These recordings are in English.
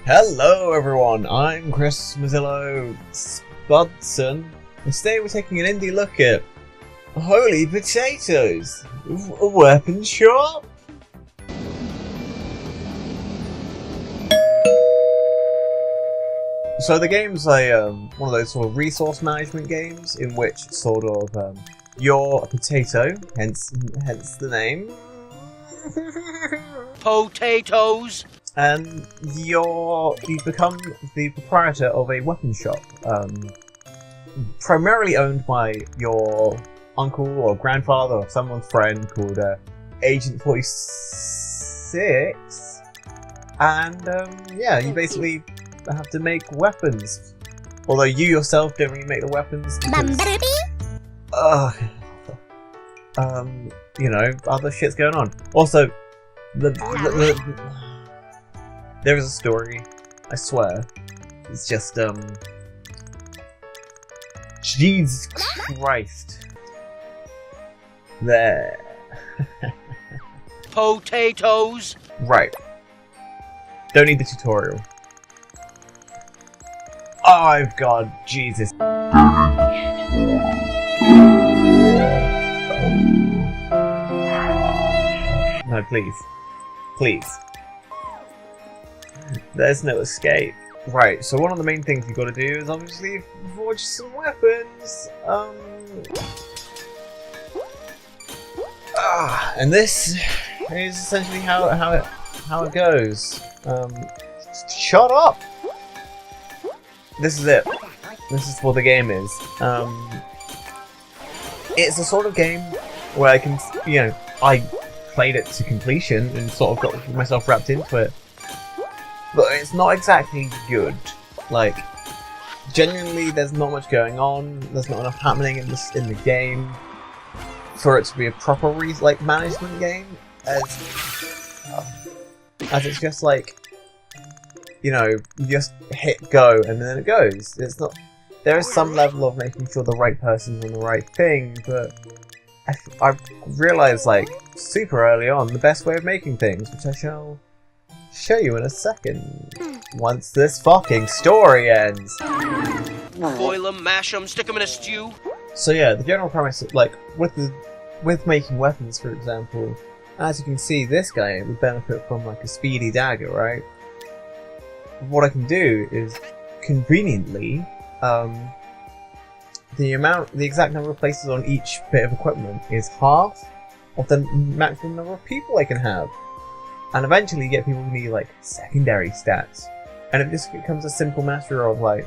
Hello everyone, I'm Chris Mazzillo Spudson, and today we're taking an indie look at Holy Potatoes, a weapon shop? So the game's one of those sort of resource management games in which sort of you're a potato, hence the name. Potatoes! And you become the proprietor of a weapon shop, primarily owned by your uncle or grandfather or someone's friend called Agent 46. And yeah, you basically have to make weapons. Although you yourself don't really make the weapons because, you know, other shit's going on. Also, there is a story, I swear. It's just, Jesus Christ. There. Potatoes! Right. Don't need the tutorial. Oh, God, Jesus. No, please. Please. There's no escape. Right, so one of the main things you've got to do is obviously forge some weapons. And this is essentially how it goes. Shut up! This is it. This is what the game is. It's a sort of game where I can, you know, I played it to completion and sort of got myself wrapped into it. But it's not exactly good. Like, genuinely, there's not much going on. There's not enough happening in the game for it to be a proper management game. As it's just like, you know, you just hit go and then it goes. It's not. There is some level of making sure the right person's on the right thing, but I realized like super early on the best way of making things, which I shall show you in a second once this fucking story ends. Boil 'em, mash 'em, stick 'em in a stew. So yeah, the general premise, like with making weapons, for example, as you can see, this guy would benefit from like a speedy dagger, right? What I can do is conveniently the exact number of places on each bit of equipment is half of the maximum number of people I can have. And eventually you get people who need like secondary stats. And it just becomes a simple matter of like,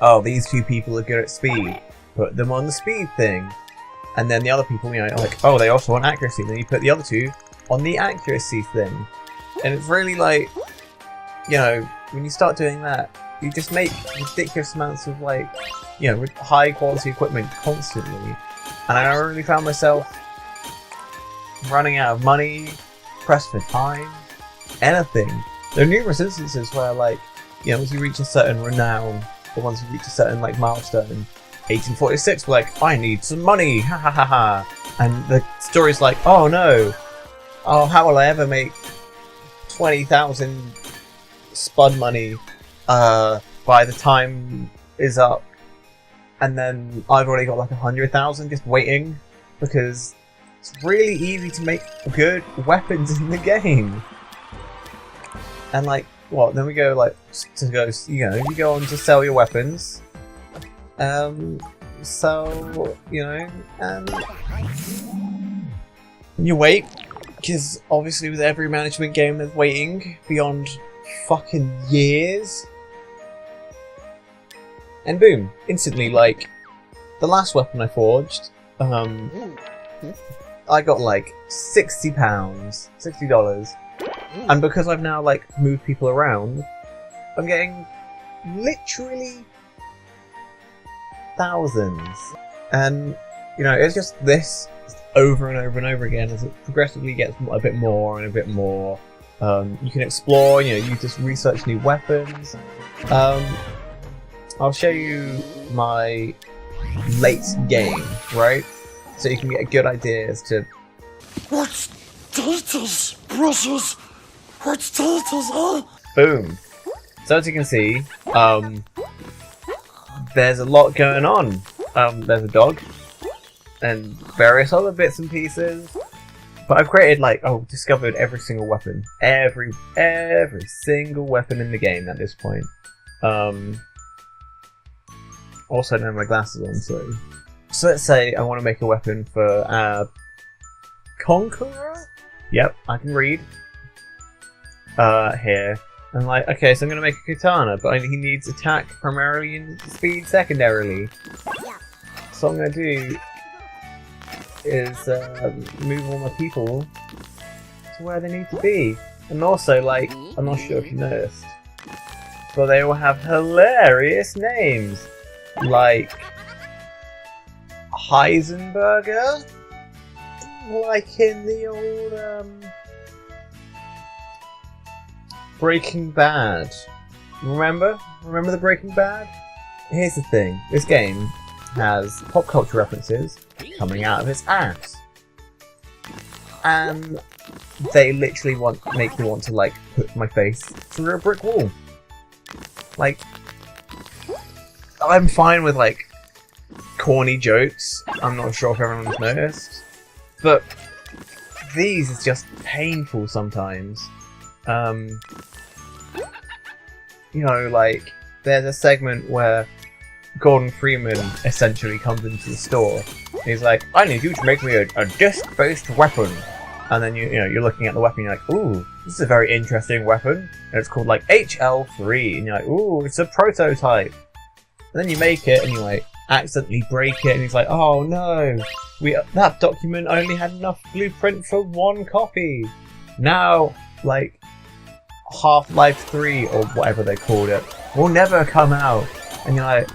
oh, these two people are good at speed, put them on the speed thing. And then the other people, you know, like, oh, they also want accuracy, then you put the other two on the accuracy thing. And it's really like, you know, when you start doing that, you just make ridiculous amounts of like, you know, high quality equipment constantly. And I really found myself running out of money, pressed for time, anything. There are numerous instances where, like, you know, once you reach a certain renown, or once you reach a certain, like, milestone, 1846 were like, I need some money, ha ha ha ha. And the story's like, oh no, oh, how will I ever make 20,000 spud money by the time is up? And then I've already got like 100,000 just waiting, because it's really easy to make good weapons in the game. And like, what? Then we go like to go, you know, you go on to sell your weapons. So you know, and you wait, because obviously with every management game there's waiting beyond fucking years. And boom, instantly, like the last weapon I forged, I got like £60, $60. And because I've now like moved people around, I'm getting literally thousands. And you know, it's just this over and over and over again as it progressively gets a bit more and a bit more. You can explore, you know, you just research new weapons. I'll show you my late game, right? So you can get a good idea as to... What's status, precious? What's status, huh? Boom. So as you can see, there's a lot going on. There's a dog and various other bits and pieces. But I've created discovered every single weapon, every single weapon in the game at this point. Also, I don't have my glasses on, so let's say I want to make a weapon for Conqueror. Yep, I can read. Here. I'm like, okay, so I'm gonna make a katana, but he needs attack primarily and speed secondarily. So what I'm gonna do is move all my people to where they need to be. And also, I'm not sure if you noticed, but they all have hilarious names. Like Heisenberger, like in the old Breaking Bad. Remember the Breaking Bad? Here's the thing, this game has pop culture references coming out of its ass. And they literally make me want to put my face through a brick wall. I'm fine with corny jokes. I'm not sure if everyone's noticed, but these is just painful sometimes. There's a segment where Gordon Freeman essentially comes into the store. He's like, I need you to make me a disc-based weapon. And then you're looking at the weapon, you're like, ooh, this is a very interesting weapon. And it's called HL3, and you're like, ooh, it's a prototype. And then you make it, and you accidentally break it, and he's like, oh no, that document only had enough blueprint for one copy. Now, Half-Life 3 or whatever they called it will never come out. And you're like,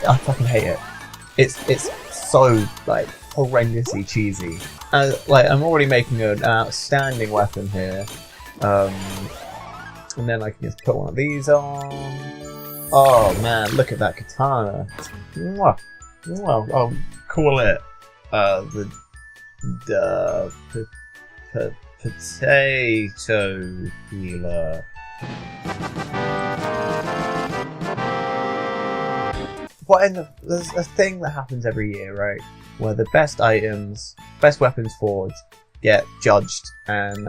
I fucking hate it. It's so horrendously cheesy. I'm already making an outstanding weapon here. And then I can just put one of these on. Oh man, look at that katana. Mwah. Mwah. I'll call it the potato peeler. There's a thing that happens every year, right? Where the best best weapons forged get judged, and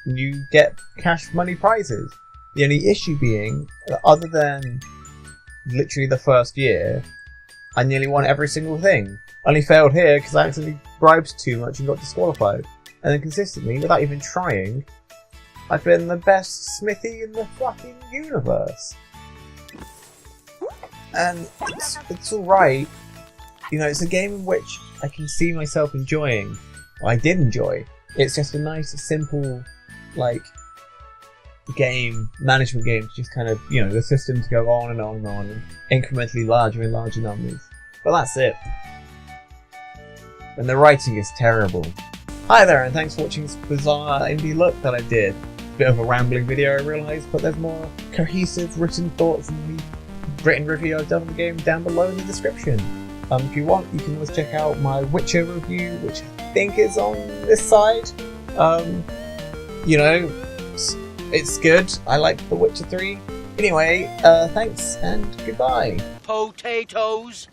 you get cash money prizes. The only issue being, other than literally the first year, I nearly won every single thing. Only failed here because I accidentally bribed too much and got disqualified. And then consistently, without even trying, I've been the best smithy in the fucking universe. And it's alright. It's a game in which I can see myself enjoying. Well, I did enjoy. It's just a nice, simple, management game to just kind of, the systems go on and on and on, and incrementally larger and larger numbers. But that's it. And the writing is terrible. Hi there, and thanks for watching this bizarre indie look that I did. Bit of a rambling video, I realise, but there's more cohesive written thoughts in the written review I've done of the game down below in the description. If you want, you can always check out my Witcher review, which I think is on this side. It's good. I like The Witcher 3. Anyway, thanks and goodbye. Potatoes.